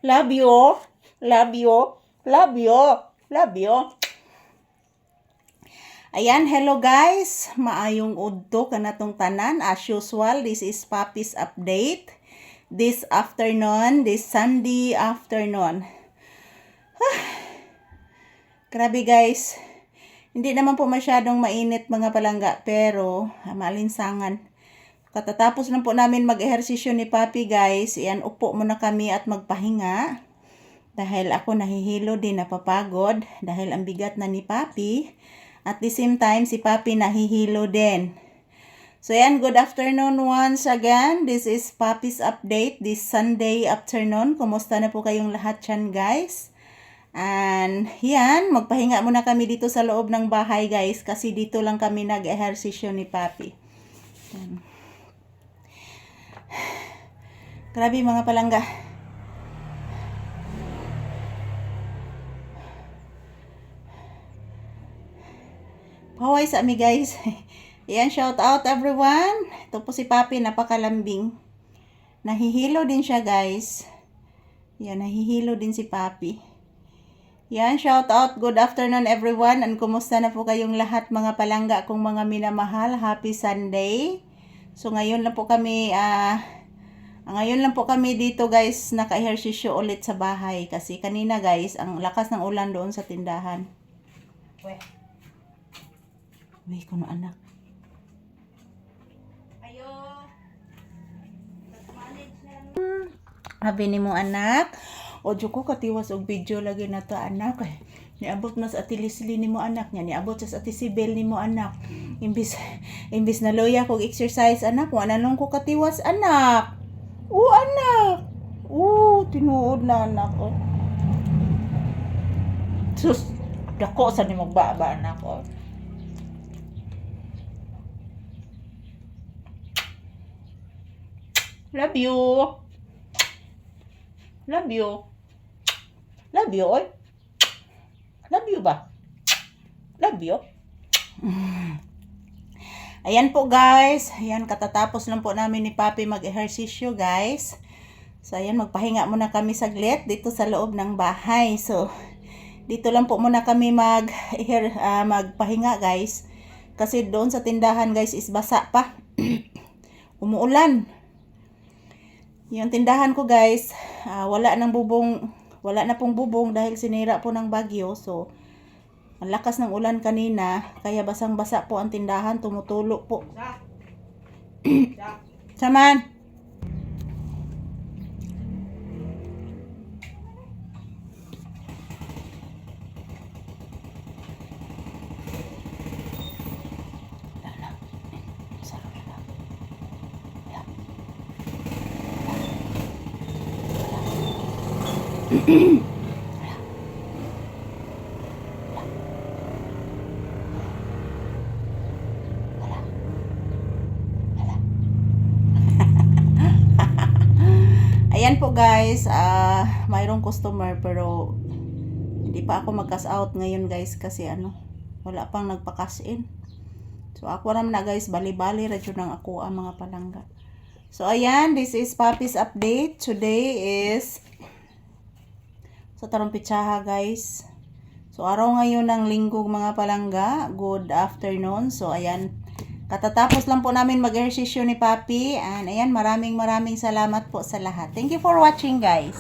Love you. Love you. Love you. Love you. Ayan, hello guys. Maayong udto kanatong tanan. As usual, this is Papi's update. This afternoon, this Sunday afternoon. Grabe guys. Hindi naman po masyadong mainit mga palangga, pero maalinsangan. Katatapos lang po namin mag-ehersisyo ni Papi guys. Iyan, upo muna kami at magpahinga. Dahil ako nahihilo din, napapagod. Dahil ang bigat na ni Papi. At the same time, si Papi nahihilo din. So yan, good afternoon once again. This is Papi's update this Sunday afternoon. Kumusta na po kayong lahat yan guys? And yan, magpahinga muna kami dito sa loob ng bahay guys. Kasi dito lang kami nag-ehersisyo ni Papi. Yan. Grabe mga palangga. Paway sa ami guys. Yan, shout out everyone. Ito po si Papi, napakalambing. Nahihilo din siya guys. Yan, nahihilo din si Papi. Yan, shout out. Good afternoon everyone. And kumusta na po kayong lahat mga palangga kong mga minamahal. Happy Sunday. So ngayon lang po kami dito guys, naka-ehersisyo ulit sa bahay. Kasi kanina guys, ang lakas ng ulan doon sa tindahan. Uy, kuno anak. Ayo. Habi ni mo anak. Ojo ko katiwas og video lagi na to anak. Niabot na sa ati Leslie ni mo anak niya. Niabot sa ati Sibel ni mo anak. Imbis na loya kog exercise anak. Wala nang ko katiwas anak. Anak. Tinuod na anak. Sus, dako sa ni magbaba anak. Love you. Love you. Love you, oy. Love you ba? Love you. Ayan po guys. Ayan, katatapos lang po namin ni Papi mag-ehersisyo guys. So ayan, magpahinga muna kami saglit dito sa loob ng bahay. So dito lang po muna kami magpahinga guys. Kasi doon sa tindahan guys is basa pa. Umuulan. Yung tindahan ko guys, wala na pong bubong dahil sinira po ng bagyo. So, ang lakas ng ulan kanina, kaya basang-basa po ang tindahan, tumutulo po. Saman! Ayan po guys, mayroong customer pero hindi pa ako mag-cash out ngayon guys kasi wala pang nagpa-cash in. So ako naman na guys, bali-bali radyo ng ako ang mga palangga. So ayan, this is Papi's update. Today is sa Tarumpitsaha guys. So araw ngayon ng linggo mga palangga. Good afternoon. So ayan, katatapos lang po namin mag-ehersisyo ni Papi. And ayan, maraming salamat po sa lahat. Thank you for watching guys.